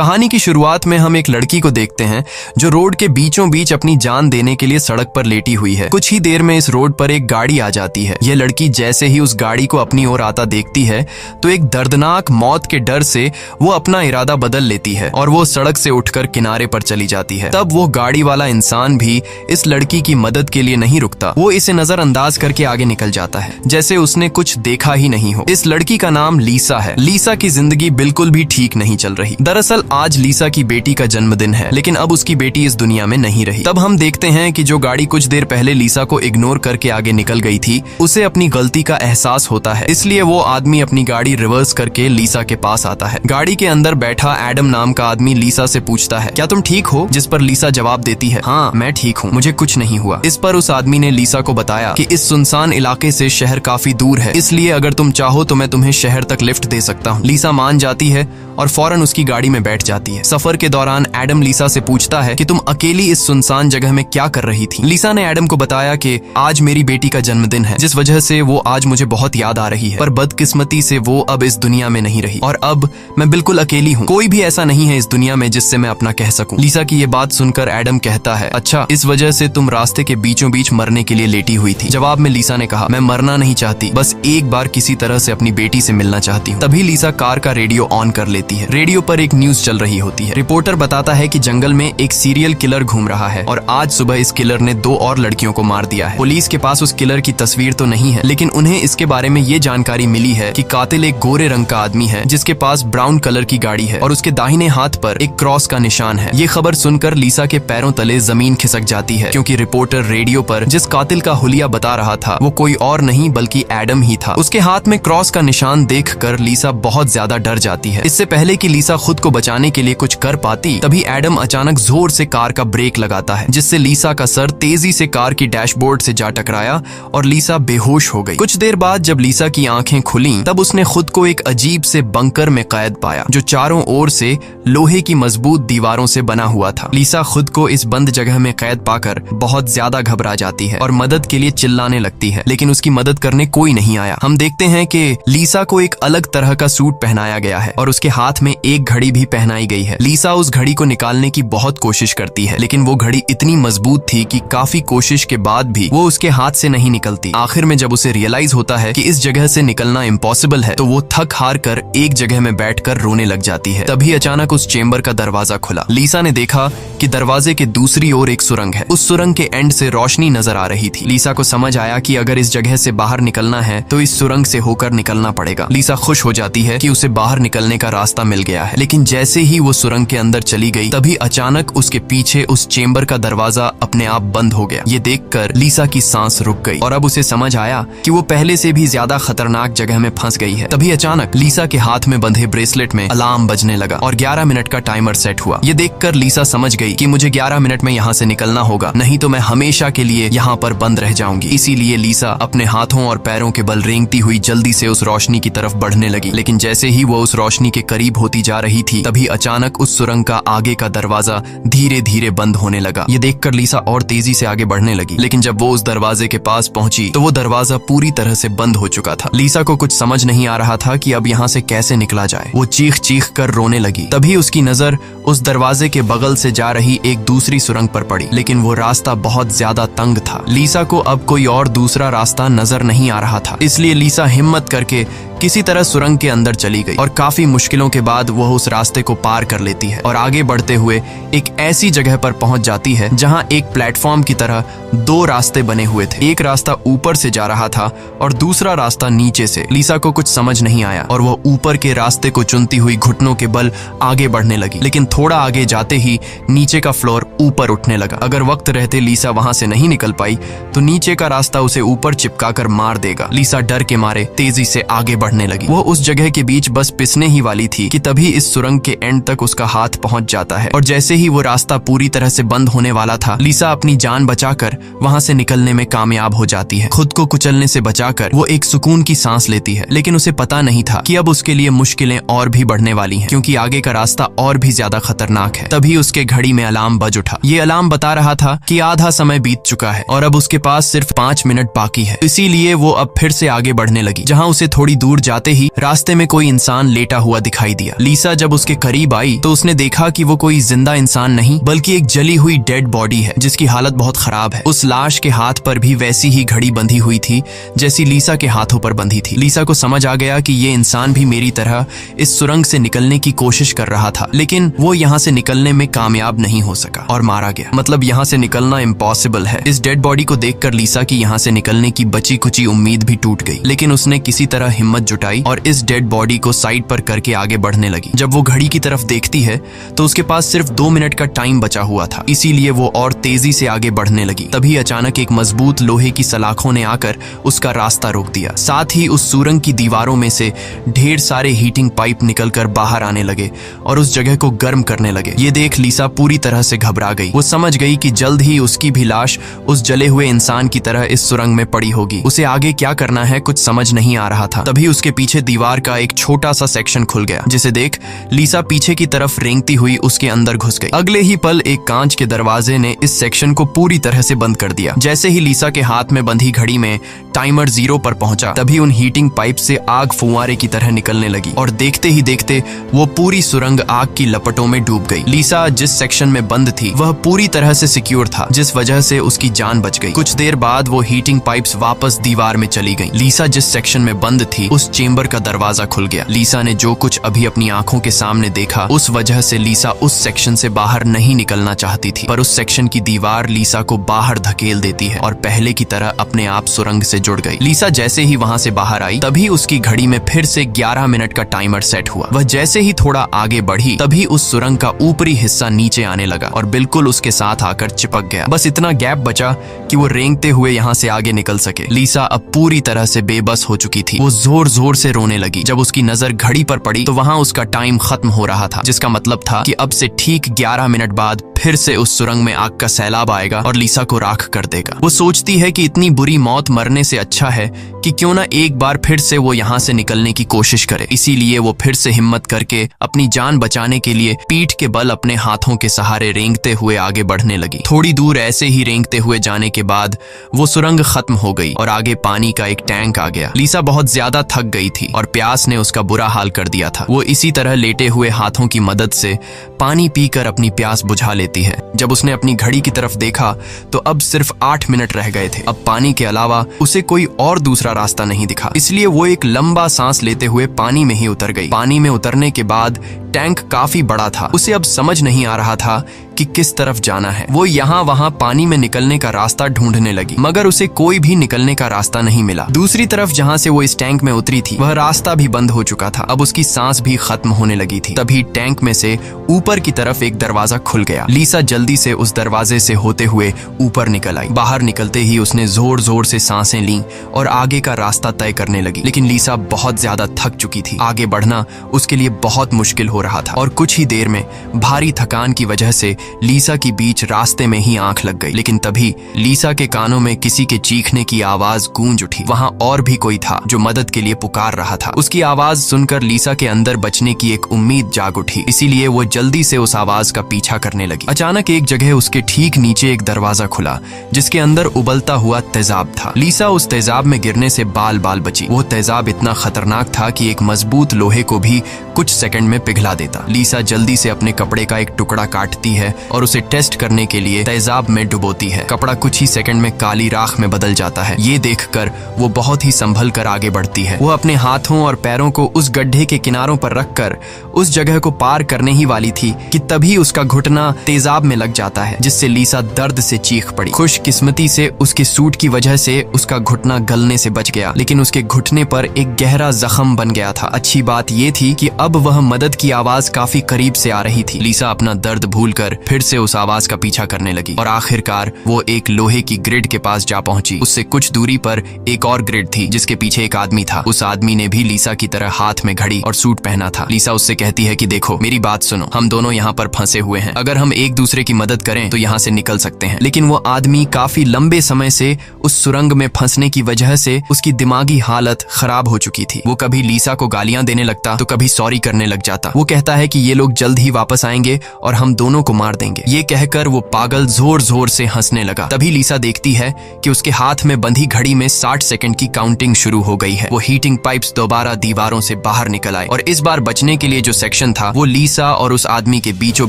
कहानी की शुरुआत में हम एक लड़की को देखते हैं जो रोड के बीचों बीच अपनी जान देने के लिए सड़क पर लेटी हुई है। कुछ ही देर में इस रोड पर एक गाड़ी आ जाती है। यह लड़की जैसे ही उस गाड़ी को अपनी ओर आता देखती है तो एक दर्दनाक मौत के डर से वो अपना इरादा बदल लेती है और वो सड़क से उठकर किनारे पर चली जाती है। तब वो गाड़ी वाला इंसान भी इस लड़की की मदद के लिए नहीं रुकता। वो इसे नजरअंदाज करके आगे निकल जाता है जैसे उसने कुछ देखा ही नहीं हो। इस लड़की का नाम लीसा है। लीसा की जिंदगी बिल्कुल भी ठीक नहीं चल रही। दरअसल आज लीसा की बेटी का जन्मदिन है, लेकिन अब उसकी बेटी इस दुनिया में नहीं रही। तब हम देखते हैं कि जो गाड़ी कुछ देर पहले लीसा को इग्नोर करके आगे निकल गई थी, उसे अपनी गलती का एहसास होता है। इसलिए वो आदमी अपनी गाड़ी रिवर्स करके लीसा के पास आता है। गाड़ी के अंदर बैठा एडम नाम का आदमी लीसा से पूछता है, क्या तुम ठीक हो? जिस पर लीसा जवाब देती है, हाँ मैं ठीक हूँ, मुझे कुछ नहीं हुआ। इस पर उस आदमी ने लीसा को बताया कि इस सुनसान इलाके से शहर काफी दूर है, इसलिए अगर तुम चाहो तो मैं तुम्हें शहर तक लिफ्ट दे सकता हूँ। लीसा मान जाती है और फौरन उसकी गाड़ी में बैठ जाती है। सफर के दौरान एडम लीसा से पूछता है कि तुम अकेली इस सुनसान जगह में क्या कर रही थी? लीसा ने एडम को बताया कि आज मेरी बेटी का जन्मदिन है, जिस वजह से वो आज मुझे बहुत याद आ रही है, पर बदकिस्मती से वो अब इस दुनिया में नहीं रही और अब मैं बिल्कुल अकेली हूँ। कोई भी ऐसा नहीं है इस दुनिया में जिससे मैं अपना कह सकूं। लीसा की ये बात सुनकर एडम कहता है, अच्छा इस वजह से तुम रास्ते के बीचों बीच मरने के लिए लेटी हुई थी? जवाब में लीसा ने कहा, मैं मरना नहीं चाहती, बस एक बार किसी तरह से अपनी बेटी से मिलना चाहती हूँ। तभी लीसा कार का रेडियो ऑन कर लेती है। रेडियो पर एक न्यूज चल रही होती है। रिपोर्टर बताता है कि जंगल में एक सीरियल किलर घूम रहा है और आज सुबह इस किलर ने 2 और लड़कियों को मार दिया है। पुलिस के पास उस किलर की तस्वीर तो नहीं है, लेकिन उन्हें इसके बारे में ये जानकारी मिली है कि कातिल एक गोरे रंग का आदमी है जिसके पास ब्राउन कलर की गाड़ी है और उसके दाहिने हाथ पर एक क्रॉस का निशान है। ये खबर सुनकर लीसा के पैरों तले जमीन खिसक जाती है, क्योंकि रिपोर्टर रेडियो पर जिस कातिल का हुलिया बता रहा था वो कोई और नहीं बल्कि एडम ही था। उसके हाथ में क्रॉस का निशान देखकर लीसा बहुत ज्यादा डर जाती है। इससे पहले कि लीसा खुद को बचाने के लिए कुछ कर पाती, तभी एडम अचानक जोर से कार का ब्रेक लगाता है, जिससे लीसा का सर तेजी से कार की डैशबोर्ड से जा टकराया और लीसा बेहोश हो गई। कुछ देर बाद जब लीसा की आंखें खुलीं, तब उसने खुद को एक अजीब से बंकर में कैद पाया जो चारों ओर से लोहे की मजबूत दीवारों से बना हुआ था। लीसा खुद को इस बंद जगह में कैद पाकर बहुत ज्यादा घबरा जाती है और मदद के लिए चिल्लाने लगती है, लेकिन उसकी मदद करने कोई नहीं आया। हम देखते हैं कि लीसा को एक अलग तरह का सूट पहनाया गया है और उसके हाथ में एक घड़ी भी पहनाई गई है। लीसा उस घड़ी को निकालने की बहुत कोशिश करती है, लेकिन वो घड़ी इतनी मजबूत थी कि काफी कोशिश के बाद भी वो उसके हाथ से नहीं निकलती। आखिर में जब उसे रियलाइज होता है कि इस जगह से निकलना इम्पॉसिबल है, तो वो थक हार कर एक जगह में बैठकर रोने लग जाती है। तभी अचानक उस चेंबर का दरवाजा खुला। लीसा ने देखा कि दरवाजे के दूसरी ओर एक सुरंग है। उस सुरंग के एंड से रोशनी नजर आ रही थी। लीसा को समझ आया कि अगर इस जगह से बाहर निकलना है तो इस सुरंग से होकर निकलना पड़ेगा। लीसा खुश हो जाती है कि उसे बाहर निकलने का रास्ता मिल गया है, लेकिन जैसे ही वो सुरंग के अंदर चली गई, तभी अचानक उसके पीछे उस चेंबर का दरवाजा अपने आप बंद हो गया। ये देखकर लीसा की सांस रुक गई और अब उसे समझ आया कि वो पहले से भी ज्यादा खतरनाक जगह में फंस गई है। तभी अचानक लीसा के हाथ में बंधे ब्रेसलेट में अलार्म बजने लगा और 11 मिनट का टाइमर सेट हुआ। ये देखकर लीसा समझ गई कि मुझे 11 मिनट में यहाँ से निकलना होगा, नहीं तो मैं हमेशा के लिए यहाँ पर बंद रह जाऊंगी। इसीलिए लीसा अपने हाथों और पैरों के बल रेंगती हुई जल्दी से उस रोशनी की तरफ बढ़ने लगी। लेकिन जैसे ही वो उस रोशनी के करीब होती जा रही थी, तभी अचानक उस सुरंग का आगे का दरवाजा धीरे धीरे बंद होने लगा। ये देखकर लीसा और तेजी से आगे बढ़ने लगी, लेकिन जब वो उस दरवाजे के पास पहुंची तो वो दरवाजा पूरी तरह से बंद हो चुका था। लीसा को कुछ समझ नहीं आ रहा था कि अब यहाँ से कैसे निकला जाए। वो चीख चीख कर रोने लगी। तभी उसकी नजर उस दरवाजे के बगल से जा रही एक दूसरी सुरंग पर पड़ी, लेकिन वो रास्ता बहुत ज्यादा तंग था। लीसा को अब कोई और दूसरा रास्ता नजर नहीं आ रहा था, इसलिए लीसा हिम्मत करके किसी तरह सुरंग के अंदर चली गई और काफी मुश्किलों के बाद वह उस रास्ते को पार कर लेती है और आगे बढ़ते हुए एक ऐसी जगह पर पहुंच जाती है जहां एक प्लेटफॉर्म की तरह 2 रास्ते बने हुए थे। एक रास्ता ऊपर से जा रहा था और दूसरा रास्ता नीचे से। लीसा को कुछ समझ नहीं आया और वह ऊपर के रास्ते को चुनती हुई घुटनों के बल आगे बढ़ने लगी, लेकिन थोड़ा आगे जाते ही नीचे का फ्लोर ऊपर उठने लगा। अगर वक्त रहते लीसा वहां से नहीं निकल पाई तो नीचे का रास्ता उसे ऊपर चिपका कर मार देगा। लीसा डर के मारे तेजी से आगे बढ़ने लगी। वो उस जगह के बीच बस पिसने ही वाली थी कि तभी इस सुरंग के एंड तक उसका हाथ पहुंच जाता है और जैसे ही वो रास्ता पूरी तरह से बंद होने वाला था, लीसा अपनी जान बचाकर वहां से निकलने में कामयाब हो जाती है। खुद को कुचलने से बचाकर वो एक सुकून की सांस लेती है, लेकिन उसे पता नहीं था कि अब उसके लिए मुश्किलें और भी बढ़ने वाली हैं, क्योंकि आगे का रास्ता और भी ज्यादा खतरनाक है। तभी उसके घड़ी में अलार्म बज उठा। ये अलार्म बता रहा था कि आधा समय बीत चुका है और अब उसके पास सिर्फ 5 मिनट बाकी है। इसीलिए वो अब फिर से आगे बढ़ने लगी। जहाँ उसे थोड़ी दूर दूर जाते ही रास्ते में कोई इंसान लेटा हुआ दिखाई दिया। लीसा जब उसके करीब आई तो उसने देखा कि वो कोई जिंदा इंसान नहीं बल्कि एक जली हुई डेड बॉडी है जिसकी हालत बहुत खराब है। उस लाश के हाथ पर भी वैसी ही घड़ी बंधी हुई थी जैसी लीसा के हाथों पर बंधी थी। लीसा को समझ आ गया कि ये इंसान भी मेरी तरह इस सुरंग से निकलने की कोशिश कर रहा था, लेकिन वो यहाँ से निकलने में कामयाब नहीं हो सका और मारा गया। मतलब यहाँ से निकलना इम्पॉसिबल है। इस डेड बॉडी को देखकर लीसा की यहाँ से निकलने की बची कुची उम्मीद भी टूट गई, लेकिन उसने किसी तरह हिम्मत जुटाई और इस डेड बॉडी को साइड पर करके आगे बढ़ने लगी। जब वो घड़ी की तरफ देखती है तो उसके पास सिर्फ 2 मिनट का टाइम बचा हुआ था, इसीलिए वो और तेजी से आगे बढ़ने लगी। तभी अचानक एक मजबूत लोहे की सलाखों ने आकर उसका रास्ता रोक दिया। साथ ही उस सुरंग की दीवारों में से ढेर सारे हीटिंग पाइप निकलकर बाहर आने लगे और उस जगह को गर्म करने लगे। ये देख लीसा पूरी तरह से घबरा गई। वो समझ गई कि जल्द ही उसकी भी लाश उस जले हुए इंसान की तरह इस सुरंग में पड़ी होगी। उसे आगे क्या करना है कुछ समझ नहीं आ रहा था। तभी उसके पीछे दीवार का एक छोटा सा सेक्शन खुल गया, जिसे देख लीसा पीछे की तरफ रेंगती हुई उसके अंदर घुस गई। अगले ही पल एक कांच के दरवाजे ने इस सेक्शन को पूरी तरह से बंद कर दिया। जैसे ही लीसा के हाथ में बंधी घड़ी में टाइमर 0 पर पहुंचा, तभी उन हीटिंग पाइप से आग फुंवारे की तरह निकलने लगी और देखते ही देखते वो पूरी सुरंग आग की लपटों में डूब गई। लीसा जिस सेक्शन में बंद थी वह पूरी तरह से सिक्योर था, जिस वजह से उसकी जान बच गई। कुछ देर बाद वो हीटिंग पाइप्स वापस दीवार में चली गईं। लीसा जिस सेक्शन में बंद थी उस चेंबर का दरवाजा खुल गया। लीसा ने जो कुछ अभी अपनी आंखों के सामने देखा उस वजह से लीसा उस सेक्शन से बाहर नहीं निकलना चाहती थी, पर उस सेक्शन की दीवार लीसा को बाहर धकेल देती है और पहले की तरह अपने आप सुरंग से जुड़ गई। लीसा जैसे ही वहां से बाहर आई तभी उसकी घड़ी में फिर से 11 मिनट का टाइमर सेट हुआ। वह जैसे ही थोड़ा आगे बढ़ी तभी उस सुरंग का ऊपरी हिस्सा नीचे आने लगा और बिल्कुल उसके साथ आकर चिपक गया। बस इतना गैप बचा कि वो रेंगते हुए यहाँ से आगे निकल सके। लीसा अब पूरी तरह से बेबस हो चुकी थी। वो जोर जोर से रोने लगी। जब उसकी नजर घड़ी पर पड़ी तो वहां उसका टाइम खत्म हो रहा था, जिसका मतलब था कि अब से ठीक 11 मिनट बाद फिर से उस सुरंग में आग का सैलाब आएगा और लीसा को राख कर देगा। वो सोचती है कि इतनी बुरी मौत मरने से अच्छा है कि क्यों ना एक बार फिर से वो यहाँ से निकलने की कोशिश करे। इसीलिए वो फिर से हिम्मत करके अपनी जान बचाने के लिए पीठ के बल अपने हाथों के सहारे रेंगते हुए आगे बढ़ने लगी। थोड़ी दूर ऐसे ही रेंगते हुए जाने के बाद वो सुरंग खत्म हो गई और आगे पानी का एक टैंक आ गया। लीसा बहुत ज्यादा थक गई थी और प्यास ने उसका बुरा हाल कर दिया था। वो इसी तरह लेटे हुए हाथों की मदद से पानी पीकर अपनी प्यास बुझा लेती है। जब उसने अपनी घड़ी की तरफ देखा तो अब सिर्फ 8 मिनट रह गए थे। अब पानी के अलावा उसे कोई और दूसरा रास्ता नहीं दिखा, इसलिए वो एक लंबा सांस लेते हुए पानी में ही उतर गई। पानी में उतरने के बाद टैंक काफी बड़ा था। उसे अब समझ नहीं आ रहा था कि किस तरफ जाना है। वो यहाँ वहाँ पानी में निकलने का रास्ता ढूंढने लगी, मगर उसे कोई भी निकलने का रास्ता नहीं मिला। दूसरी तरफ जहाँ से वो इस टैंक में उतरी थी वह रास्ता भी बंद हो चुका था। अब उसकी सांस भी खत्म होने लगी थी। तभी टैंक में से ऊपर की तरफ एक दरवाजा खुल गया। लीसा जल्दी से उस दरवाजे से होते हुए ऊपर निकल आई। बाहर निकलते ही उसने जोर जोर से सांसें लीं और आगे का रास्ता तय करने लगी, लेकिन लीसा बहुत ज्यादा थक चुकी थी। आगे बढ़ना उसके लिए बहुत मुश्किल हो रहा था और कुछ ही देर में भारी थकान की वजह से लीसा की बीच रास्ते में ही आंख लग गई। लेकिन तभी लीसा के कानों में किसी के चीखने की आवाज गूंज उठी। वहां और भी कोई था जो मदद के लिए पुकार रहा था। उसकी आवाज सुनकर लीसा के अंदर बचने की एक उम्मीद जाग उठी, इसीलिए वो जल्दी से उस आवाज का पीछा करने लगी। अचानक एक जगह उसके ठीक नीचे एक दरवाजा खुला जिसके अंदर उबलता हुआ तेजाब था। लीसा उस तेजाब में गिरने से बाल बाल बची। वो तेजाब इतना खतरनाक था कि एक मजबूत लोहे को भी कुछ सेकंड में पिघला देता। लीसा जल्दी से अपने कपड़े का एक टुकड़ा काटती है और उसे टेस्ट करने के लिए तेजाब में डुबोती है। कपड़ा कुछ ही सेकंड में काली राख में बदल जाता है। ये देखकर वो बहुत ही संभल कर आगे बढ़ती है। वो अपने हाथों और पैरों को उस गड्ढे के किनारों पर रखकर उस जगह को पार करने ही वाली थी कि तभी उसका घुटना तेजाब में लग जाता है, जिससे लीसा दर्द से चीख पड़ी। खुशकिस्मती से उसके सूट की वजह से उसका घुटना गलने से बच गया, लेकिन उसके घुटने पर एक गहरा जख्म बन गया था। अच्छी बात ये थी कि अब वह मदद की आवाज काफी करीब से आ रही थी। लीसा अपना दर्द भूलकर फिर से उस आवाज का पीछा करने लगी और आखिरकार वो एक लोहे की ग्रिड के पास जा पहुंची। उससे कुछ दूरी पर एक और ग्रिड थी जिसके पीछे एक आदमी था। उस आदमी ने भी लीसा की तरह हाथ में घड़ी और सूट पहना था। लीसा उससे कहती है कि देखो मेरी बात सुनो, हम दोनों यहाँ पर फंसे हुए हैं। अगर हम एक दूसरे की मदद करें तो यहाँ से निकल सकते हैं। लेकिन वो आदमी काफी लंबे समय से उस सुरंग में फंसने की वजह से उसकी दिमागी हालत खराब हो चुकी थी। वो कभी लीसा को गालियां देने लगता तो कभी सॉरी करने लग जाता। वो कहता है कि ये लोग जल्द ही वापस आएंगे और हम दोनों को मार देंगे। ये कहकर वो पागल जोर जोर से हंसने लगा। तभी लीसा देखती है कि उसके हाथ में बंधी घड़ी में 60 सेकंड की काउंटिंग शुरू हो गई है। वो हीटिंग पाइप्स दोबारा दीवारों से बाहर निकल आए और इस बार बचने के लिए जो सेक्शन था वो लीसा और उस आदमी के बीचों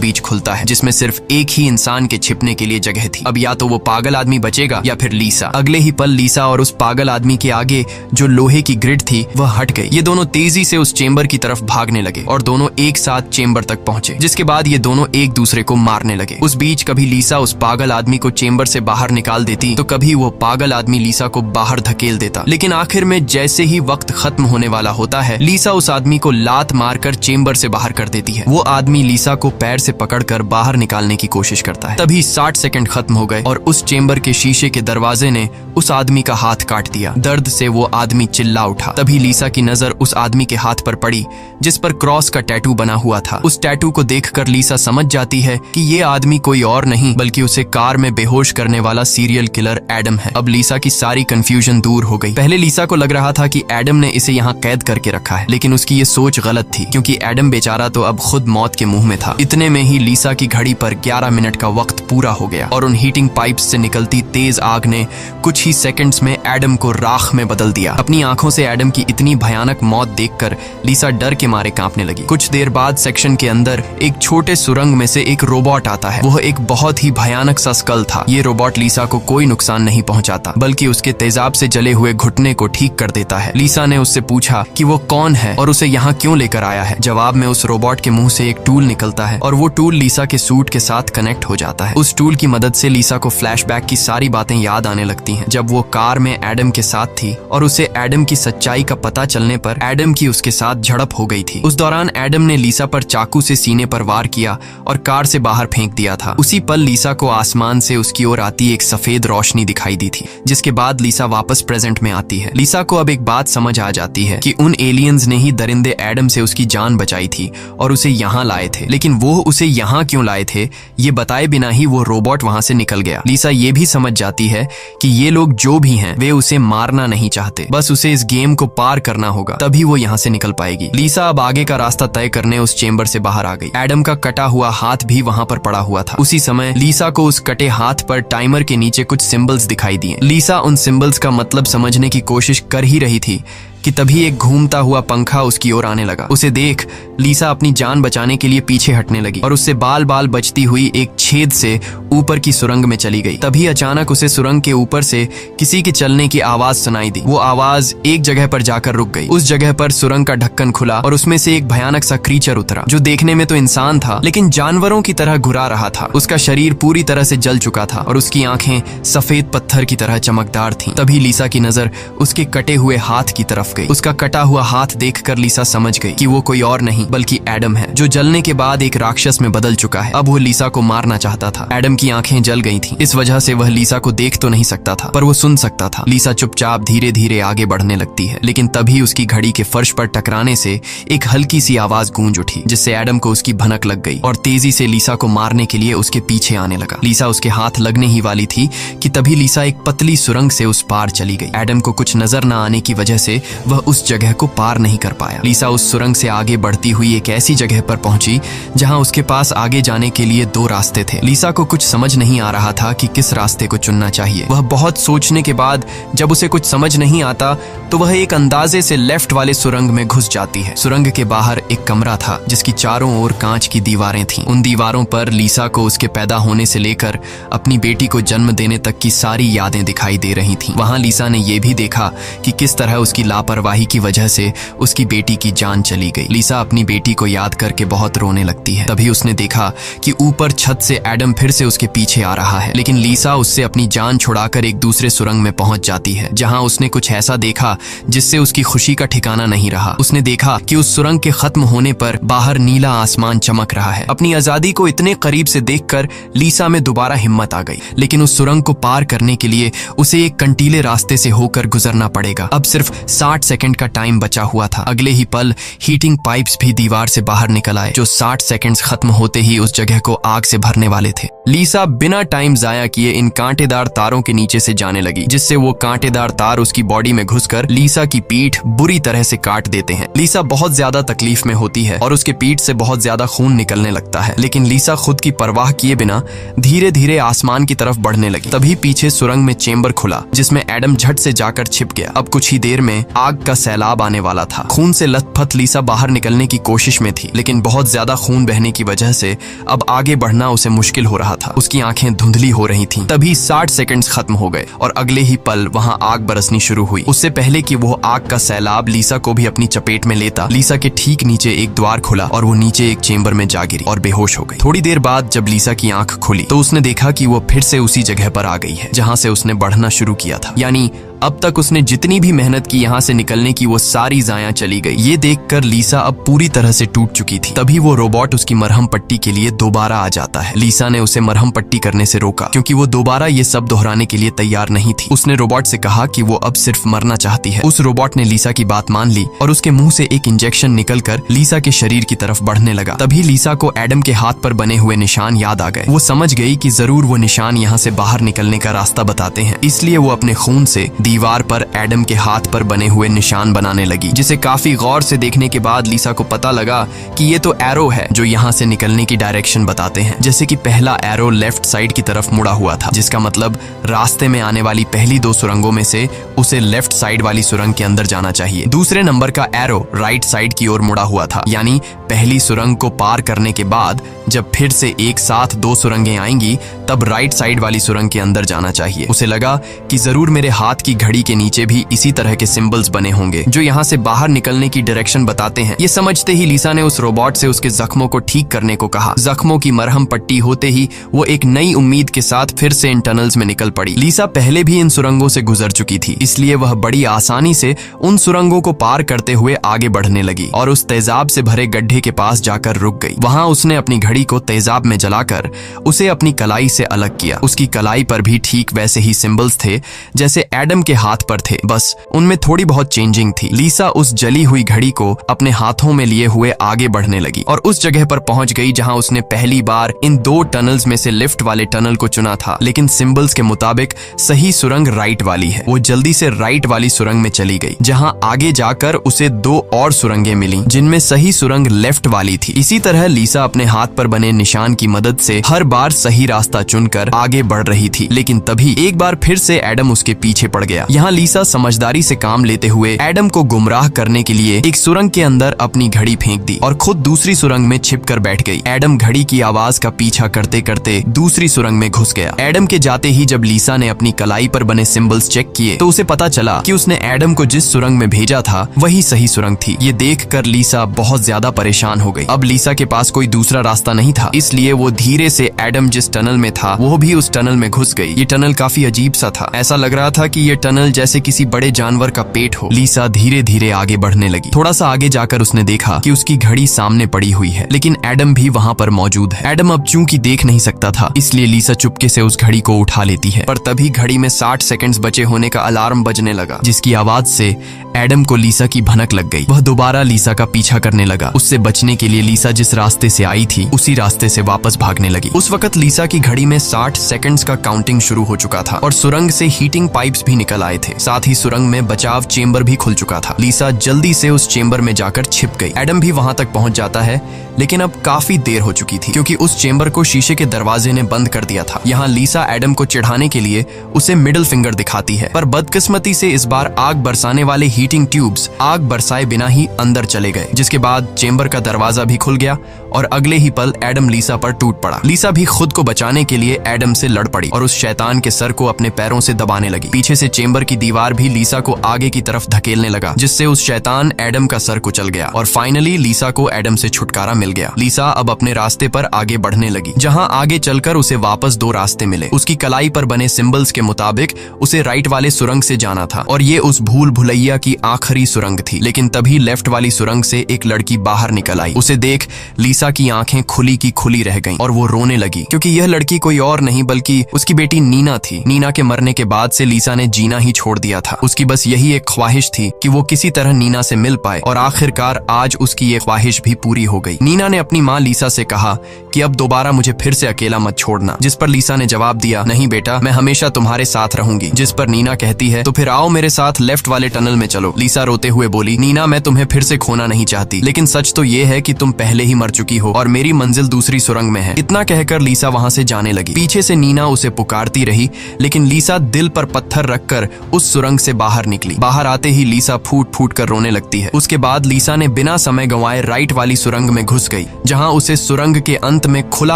बीच खुलता है, जिसमें सिर्फ एक ही इंसान के छिपने के लिए जगह थी। अब या तो वो पागल आदमी बचेगा या फिर लीसा। अगले ही पल लीसा और उस पागल आदमी के आगे जो लोहे की ग्रिड थी वह हट गई। ये दोनों तेजी से उस चेंबर की तरफ भागने लगे और दोनों एक साथ चेंबर तक पहुंचे, जिसके बाद ये दोनों एक दूसरे को मारने लगे। उस बीच कभी लीसा उस पागल आदमी को चेंबर से बाहर निकाल देती तो कभी वो पागल आदमी लीसा को बाहर धकेल देता। लेकिन आखिर में जैसे ही वक्त खत्म होने वाला होता है, लीसा उस आदमी को लात मारकर चेंबर से बाहर कर देती है। वो आदमी लीसा को पैर से पकड़कर बाहर निकालने की कोशिश करता है। तभी 60 सेकंड खत्म हो गए और उस चेंबर के शीशे के दरवाजे ने उस आदमी का हाथ काट दिया। दर्द से वो आदमी चिल्ला उठा। तभी लीसा की नजर उस आदमी के हाथ पर पड़ी जिस पर क्रॉस का टैटू बना हुआ था। उस टैटू को देखकर लीसा समझ जाती है कि ये आदमी कोई और नहीं बल्कि उसे कार में बेहोश करने वाला सीरियल किलर एडम है। अब लीसा की सारी कंफ्यूजन दूर हो गई। पहले लीसा को लग रहा था कि एडम ने इसे यहाँ कैद करके रखा है, लेकिन उसकी ये सोच गलत थी क्योंकि एडम बेचारा तो अब खुद मौत के मुंह में था। इतने में ही लीसा की घड़ी पर 11 मिनट का वक्त पूरा हो गया और उन हीटिंग पाइप्स से निकलती तेज आग ने कुछ ही सेकंड्स में एडम को राख में बदल दिया। अपनी आंखों से एडम की इतनी भयानक मौत देखकर लीसा डर के मारे कांपने लगी। कुछ देर बाद सेक्शन के अंदर एक छोटे सुरंग में से एक रोबोट आता है। वह एक बहुत ही भयानक सा स्कल था। ये रोबोट लीसा को कोई नुकसान नहीं पहुंचाता बल्कि उसके तेजाब से जले हुए घुटने को ठीक कर देता है। लीसा ने उससे पूछा कि वो कौन है और उसे यहाँ क्यों लेकर आया है। जवाब में उस रोबोट के मुंह से एक टूल निकलता है और वो टूल लीसा के सूट के साथ कनेक्ट हो जाता है। उस टूल की मदद से लीसा को फ्लैशबैक की सारी बातें याद आने लगती हैं, जब वो कार में एडम के साथ थी और उसे एडम की सच्चाई का पता चलने पर एडम की उसके साथ झड़प हो गई थी। उस दौरान एडम ने लीसा पर चाकू से सीने पर वार किया और कार से बाहर फेंक दिया था। उसी पल लीसा को आसमान से उसकी ओर आती एक सफेद रोशनी दिखाई दी थी, जिसके बाद लीसा वापस प्रेजेंट में आती है। लीसा को अब एक बात समझ आ जाती है कि उन एलियंस ने ही दरिंदे एडम से उसकी जान बचाई थी और उसे यहाँ लाए थे, लेकिन वो उसे यहाँ क्यों लाए थे ये बताए बिना ही वो रोबोट वहां से निकल गया। लीसा ये भी समझ जाती है कि ये लोग जो भी हैं वे उसे मारना नहीं चाहते, बस उसे इस गेम को पार करना होगा, तभी वो यहाँ से निकल पाएगी। लीसा अब आगे का रास्ता तय करने उस चेंबर से बाहर आ गई। एडम का कटा हुआ हाथ भी वहां पर पड़ा हुआ था। उसी समय लीसा को उस कटे हाथ पर टाइमर के नीचे कुछ सिंबल्स दिखाई दिए। लीसा उन सिंबल्स का मतलब समझने की कोशिश कर ही रही थी कि तभी एक घूमता हुआ पंखा उसकी ओर आने लगा। उसे देख लीसा अपनी जान बचाने के लिए पीछे हटने लगी और उससे बाल बाल बचती हुई एक छेद से ऊपर की सुरंग में चली गई। तभी अचानक उसे सुरंग के ऊपर से किसी के चलने की आवाज सुनाई दी। वो आवाज एक जगह पर जाकर रुक गई। उस जगह पर सुरंग का ढक्कन खुला और उसमें से एक भयानक सा क्रीचर उतरा, जो देखने में तो इंसान था लेकिन जानवरों की तरह घुरा रहा था। उसका शरीर पूरी तरह से जल चुका था और उसकी आंखें सफेद पत्थर की तरह चमकदार थीं। तभी लीसा की नजर उसके कटे हुए हाथ की तरफ गई। उसका कटा हुआ हाथ देखकर लीसा समझ गई कि वो कोई और नहीं बल्कि एडम है, जो जलने के बाद एक राक्षस में बदल चुका है। अब वो लीसा को मारना चाहता था। एडम की आंखें जल गई थीं, इस वजह से वह लीसा को देख तो नहीं सकता था पर वो सुन सकता था। लीसा चुपचाप धीरे धीरे आगे बढ़ने लगती है, लेकिन तभी उसकी घड़ी के फर्श पर टकराने से एक हल्की सी आवाज गूंज उठी, जिससे एडम को उसकी भनक लग गई और तेजी से लीसा को मारने के लिए उसके पीछे आने लगा। लीसा उसके हाथ लगने ही वाली थी कि तभी लीसा एक पतली सुरंग से उस पार चली गई। एडम को कुछ नजर न आने की वजह से वह उस जगह को पार नहीं कर पाया। लीसा उस सुरंग से आगे बढ़ती हुई एक ऐसी जगह पर पहुंची जहां उसके पास आगे जाने के लिए 2 रास्ते थे। लीसा को कुछ समझ नहीं आ रहा था कि किस रास्ते को चुनना चाहिए। वह बहुत सोचने के बाद जब उसे कुछ समझ नहीं आता तो वह एक अंदाजे से लेफ्ट वाले सुरंग में घुस जाती है। सुरंग के बाहर एक कमरा था जिसकी चारों ओर कांच की दीवारें थीं। उन दीवारों पर लीसा को उसके पैदा होने से लेकर अपनी बेटी को जन्म देने तक की सारी यादें दिखाई दे रही थीं। वहां लीसा ने यह भी देखा कि किस तरह उसकी लापरवाही की वजह से उसकी बेटी की जान चली गई। लीसा अपनी बेटी को याद करके बहुत रोने लगती है। तभी उसने देखा कि ऊपर छत से एडम फिर से उसके पीछे आ रहा है, लेकिन लीसा उससे अपनी जान छुड़ाकर एक दूसरे सुरंग में पहुंच जाती है, जहां उसने कुछ ऐसा देखा जिससे उसकी खुशी का ठिकाना नहीं रहा। उसने देखा कि उस सुरंग के खत्म होने पर बाहर नीला आसमान चमक रहा है। अपनी आजादी को इतने करीब से देखकर लीसा में दोबारा हिम्मत आ गई, लेकिन उस सुरंग को पार करने के लिए उसे एक कंटीले रास्ते से होकर गुजरना पड़ेगा। अब सिर्फ 60 सेकंड का टाइम बचा हुआ था। अगले ही पल हीटिंग पाइप्स भी दीवार से बाहर निकल आए, जो 60 सेकंड्स खत्म होते ही उस जगह को आग से भरने वाले थे। लीसा बिना टाइम जाया किए इन कांटेदार तारों के नीचे से जाने लगी, जिससे वो कांटेदार तार उसकी बॉडी में घुसकर लीसा की पीठ बुरी तरह से काट देते हैं। लीसा बहुत ज्यादा तकलीफ में होती है और उसके पीठ से बहुत ज्यादा खून निकलने लगता है, लेकिन लीसा खुद की परवाह किए बिना धीरे धीरे आसमान की तरफ बढ़ने लगी। तभी पीछे सुरंग में चेंबर खुला, जिसमें एडम झट से जाकर छिप गया। अब कुछ ही देर में आग का सैलाब आने वाला था। खून से लथपथ लीसा बाहर निकलने की कोशिश में थी, लेकिन बहुत ज्यादा खून बहने की वजह से अब आगे बढ़ना उसे मुश्किल हो रहा था। उसकी आंखें धुंधली हो रही थीं। तभी 60 सेकंड्स खत्म हो गए और अगले ही पल वहां आग बरसनी शुरू हुई। उससे पहले कि वो आग का सैलाब लीसा को भी अपनी चपेट में लेता, लीसा के ठीक नीचे एक द्वार खुला और वो नीचे एक चेंबर में जा गिरी और बेहोश हो गई। थोड़ी देर बाद जब लीसा की आंख खुली तो उसने देखा कि वो फिर से उसी जगह पर आ गई है जहां से उसने बढ़ना शुरू किया था। यानी अब तक उसने जितनी भी मेहनत की यहाँ से निकलने की, वो सारी जाया चली गई। ये देखकर लीसा अब पूरी तरह से टूट चुकी थी। तभी वो रोबोट उसकी मरहम पट्टी के लिए दोबारा आ जाता है। लीसा ने उसे मरहम पट्टी करने से रोका, क्योंकि वो दोबारा ये सब दोहराने के लिए तैयार नहीं थी। उसने रोबोट से कहा कि वो अब सिर्फ मरना चाहती है। उस रोबोट ने लीसा की बात मान ली और उसके मुंह से एक इंजेक्शन निकलकर लीसा के शरीर की तरफ बढ़ने लगा। तभी लीसा को एडम के हाथ पर बने हुए निशान याद आ गए। वो समझ गई कि जरूर वो निशान यहाँ से बाहर निकलने का रास्ता बताते हैं, इसलिए वो अपने खून से दीवार पर एडम के हाथ पर बने हुए निशान बनाने लगी, जिसे काफी गौर से देखने के बाद लीसा को पता लगा कि ये तो एरो है जो यहाँ से निकलने की डायरेक्शन बताते हैं। जैसे कि पहला एरो लेफ्ट साइड की तरफ मुड़ा हुआ था, जिसका मतलब रास्ते में आने वाली पहली 2 सुरंगों में से उसे लेफ्ट साइड वाली सुरंग के अंदर जाना चाहिए। दूसरे नंबर का एरो राइट साइड की ओर मुड़ा हुआ था, यानी पहली सुरंग को पार करने के बाद जब फिर से एक साथ 2 सुरंगें आएंगी तब राइट साइड वाली सुरंग के अंदर जाना चाहिए। उसे लगा कि जरूर मेरे हाथ की घड़ी के नीचे भी इसी तरह के सिंबल्स बने होंगे जो यहाँ से बाहर निकलने की डायरेक्शन बताते हैं। ये समझते ही लीसा ने उस रोबोट से उसके जख्मों को ठीक करने को कहा। जख्मों की मरहम पट्टी होते ही वो एक नई उम्मीद के साथ फिर से इन टनल्स में निकल पड़ी। लीसा पहले भी इन सुरंगों से गुजर चुकी थी, इसलिए वह बड़ी आसानी से उन सुरंगों को पार करते हुए आगे बढ़ने लगी और उस तेजाब से भरे गड्ढे के पास जाकर रुक गई। वहां उसने अपनी घड़ी को तेजाब में जलाकर उसे अपनी कलाई से अलग किया। उसकी कलाई पर भी ठीक वैसे ही सिंबल्स थे जैसे एडम के हाथ पर थे, बस उनमें थोड़ी बहुत चेंजिंग थी। लीसा उस जली हुई घड़ी को अपने हाथों में लिए हुए आगे बढ़ने लगी और उस जगह पर पहुंच गई जहां उसने पहली बार इन 2 टनल्स में से लिफ्ट वाले टनल को चुना था, लेकिन सिंबल्स के मुताबिक सही सुरंग राइट वाली है। वो जल्दी से राइट वाली सुरंग में चली गई, जहां आगे जाकर उसे 2 और सुरंगें मिली जिनमें सही सुरंग लेफ्ट वाली थी। इसी तरह लीसा अपने हाथ पर बने निशान की मदद से हर बार सही रास्ता चुनकर आगे बढ़ रही थी, लेकिन तभी एक बार फिर से एडम उसके पीछे पड़ गया। यहाँ लीसा समझदारी से काम लेते हुए एडम को गुमराह करने के लिए एक सुरंग के अंदर अपनी घड़ी फेंक दी और खुद दूसरी सुरंग में छिपकर बैठ गई। एडम घड़ी की आवाज का पीछा करते करते दूसरी सुरंग में घुस गया। एडम के जाते ही जब लीसा ने अपनी कलाई पर बने सिंबल्स चेक किए तो उसे पता चला कि उसने एडम को जिस सुरंग में भेजा था वही सही सुरंग थी। ये देखकर लीसा बहुत ज्यादा परेशान हो गई। अब लीसा के पास कोई दूसरा रास्ता नहीं था, इसलिए वो धीरे से एडम जिस टनल में था वो भी उस टनल में घुस गई। ये टनल काफी अजीब सा था। ऐसा लग रहा था कि ये टनल जैसे किसी बड़े जानवर का पेट हो। लीसा धीरे धीरे आगे बढ़ने लगी। थोड़ा सा आगे जाकर उसने देखा कि उसकी घड़ी सामने पड़ी हुई है, लेकिन एडम भी वहाँ पर मौजूद है। एडम अब चूंकि देख नहीं सकता था, इसलिए लीसा चुपके से उस घड़ी को उठा लेती है, पर तभी घड़ी में 60 सेकंड्स बचे होने का अलार्म बजने लगा, जिसकी आवाज से एडम को लीसा की भनक लग गई। वह दोबारा लीसा का पीछा करने लगा। उससे बचने के लिए लीसा जिस रास्ते से आई थी उसी रास्ते से वापस भागने लगी। उस वक्त लीसा की घड़ी में 60 सेकंड्स का काउंटिंग शुरू हो चुका था और सुरंग से हीटिंग पाइप्स भी निकल आए थे। साथ ही सुरंग में बचाव चेंबर भी खुल चुका था। लीसा जल्दी से उस चेंबर में जाकर छिप गई। एडम भी वहां तक पहुंच जाता है, लेकिन अब काफी देर हो चुकी थी क्योंकि उस चेंबर को शीशे के दरवाजे ने बंद कर दिया था। यहाँ लीसा एडम को चिढ़ाने के लिए उसे मिडिल फिंगर दिखाती है, पर बदकिस्मती से इस बार आग बरसाने वाले हीटिंग ट्यूब्स आग बरसाए बिना ही अंदर चले गए, जिसके बाद चेंबर का दरवाजा भी खुल गया और अगले ही पल एडम लीसा पर टूट पड़ा। लीसा भी खुद को बचाने के लिए एडम से लड़ पड़ी और उस शैतान के सर को अपने पैरों से दबाने लगी। पीछे से चेंबर की दीवार भी लीसा को आगे की तरफ धकेलने लगा, जिससे उस शैतान एडम का सर कुचल गया और फाइनली लीसा को एडम से छुटकारा मिल गया। लीसा अब अपने रास्ते पर आगे बढ़ने लगी, जहां आगे चलकर उसे वापस 2 रास्ते मिले। उसकी कलाई पर बने सिंबल्स के मुताबिक उसे राइट वाले सुरंग से जाना था और ये उस भूल भुलैया की आखिरी सुरंग थी। लेकिन तभी लेफ्ट वाली सुरंग से एक लड़की बाहर निकल आई। उसे देख लीसा की आंखें खुली की खुली रह गईं और वो रोने लगी, क्योंकि यह लड़की कोई और नहीं बल्कि उसकी बेटी नीना थी। नीना के मरने के बाद से लीसा ने जीना ही छोड़ दिया था। उसकी बस यही एक ख्वाहिश थी कि वो किसी तरह नीना से मिल पाए और आखिरकार आज उसकी ये ख्वाहिश भी पूरी हो गई। नीना ने अपनी माँ लीसा से कहा कि अब दोबारा मुझे फिर से अकेला मत छोड़ना, जिस पर लीसा ने जवाब दिया, नहीं बेटा, मैं हमेशा तुम्हारे साथ रहूंगी। जिस पर नीना कहती है, तो फिर आओ मेरे साथ लेफ्ट वाले टनल में चलो। लीसा रोते हुए बोली, नीना, मैं तुम्हें फिर से खोना नहीं चाहती, लेकिन सच तो ये है कि तुम पहले ही मर चुकी हो और मेरी मंजिल दूसरी सुरंग में है। इतना कहकर लीसा वहां से जाने लगी। पीछे से नीना उसे पुकारती रही, लेकिन लीसा दिल पर पत्थर रखकर उस सुरंग से बाहर निकली। बाहर आते ही लीसा फूट फूट कर रोने लगती है। उसके बाद लीसा ने बिना समय गंवाए राइट वाली सुरंग में घुस गई, जहां उसे सुरंग के अंत में खुला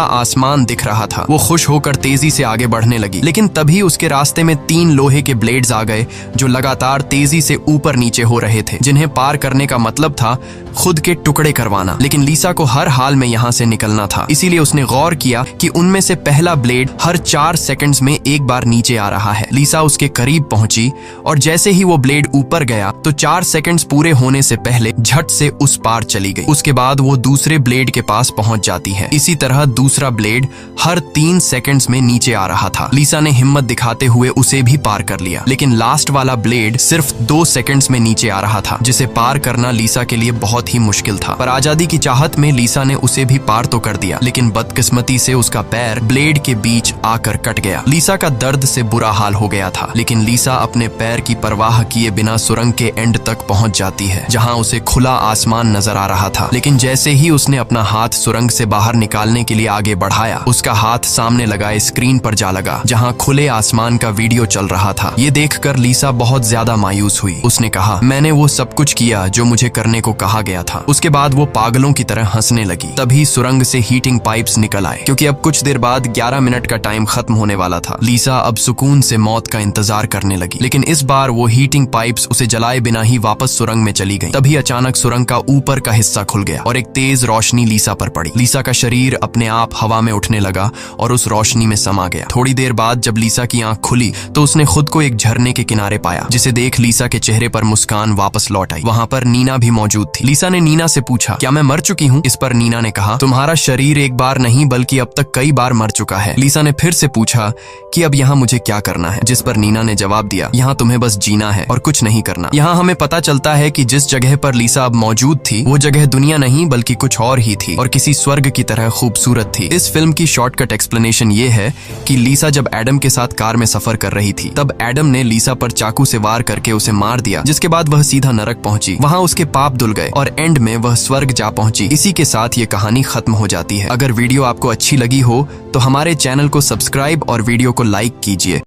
आसमान दिख रहा था। वो खुश होकर तेजी से आगे बढ़ने लगी, लेकिन तभी उसके रास्ते में 3 लोहे के ब्लेड्स आ गए जो लगातार तेजी से ऊपर नीचे हो रहे थे, जिन्हें पार करने का मतलब था खुद के टुकड़े करवाना। लेकिन लीसा को हर हाल में यहाँ से निकलना था, इसीलिए उसने गौर किया कि उनमें से पहला ब्लेड हर 4 सेकंड्स में एक बार नीचे आ रहा है। लीसा उसके करीब पहुंची और जैसे ही वो ब्लेड ऊपर गया तो 4 सेकंड्स पूरे होने से पहले झट से उस पार चली गई। उसके बाद वो दूसरे ब्लेड के पास पहुंच जाती है। इसी तरह दूसरा ब्लेड हर 3 सेकंड्स में नीचे आ रहा था। लीसा ने हिम्मत दिखाते हुए उसे भी पार कर लिया, लेकिन लास्ट वाला ब्लेड सिर्फ 2 सेकंड्स में नीचे आ रहा था, जिसे पार करना लीसा के लिए बहुत ही मुश्किल था। पर आजादी की चाहत में लीसा ने उसे भी पार तो कर दिया, लेकिन बदकिस्मती से उसका पैर ब्लेड के बीच आकर कट गया। लीसा का दर्द से बुरा हाल हो गया था, लेकिन लीसा अपने पैर की परवाह किए बिना सुरंग के एंड तक पहुंच जाती है, जहां उसे खुला आसमान नजर आ रहा था। लेकिन जैसे ही उसने अपना हाथ सुरंग से बाहर निकालने के लिए आगे बढ़ाया, उसका हाथ सामने लगाए स्क्रीन पर जा लगा, जहां खुले आसमान का वीडियो चल रहा था। ये देखकर लीसा बहुत ज्यादा मायूस हुई। उसने कहा, मैंने वो सब कुछ किया जो मुझे करने को कहा गया था। उसके बाद वो पागलों की तरह हंसने लगी। तभी सुरंग से हीटिंग पाइप्स निकल आए, क्योंकि अब कुछ देर बाद 11 मिनट का टाइम खत्म होने वाला था। लीसा अब सुकून से मौत का इंतजार करने लगी, लेकिन इस बार वो हीटिंग पाइप्स उसे जलाए बिना ही वापस सुरंग में चली गई। तभी अचानक सुरंग का ऊपर का हिस्सा खुल गया और एक तेज रोशनी लीसा पर पड़ी। लीसा का शरीर अपने आप हवा में उठने लगा और उस रोशनी में समा गया। थोड़ी देर बाद जब लीसा की आंख खुली तो उसने खुद को एक झरने के किनारे पाया, जिसे देख लीसा के चेहरे पर मुस्कान वापस लौट आई। वहां पर नीना भी मौजूद थी। लीसा ने नीना से पूछा, क्या मैं मर चुकी हूँ? इस पर नीना ने कहा, तुम्हारा शरीर एक बार नहीं बल्कि अब तक कई बार मर चुका है। लीसा ने फिर से पूछा कि अब यहाँ मुझे क्या करना है? जिस पर नीना ने जवाब दिया, यहाँ तुम्हें बस जीना है और कुछ नहीं करना। यहाँ हमें पता चलता है कि जिस जगह पर लीसा अब मौजूद थी वो जगह दुनिया नहीं बल्कि कुछ और ही थी और किसी स्वर्ग की तरह खूबसूरत थी। इस फिल्म की शॉर्टकट एक्सप्लेनेशन ये है कि लीसा जब एडम के साथ कार में सफर कर रही थी, तब एडम ने लीसा पर चाकू से वार करके उसे मार दिया, जिसके बाद वह सीधा नरक पहुंची। वहां उसके पाप धुल गए और एंड में वह स्वर्ग जा पहुंची। इसी के साथ ये कहानी खत्म हो जाती है। अगर वीडियो आपको अच्छी लगी हो तो हमारे चैनल को सब्सक्राइब और वीडियो को लाइक कीजिए।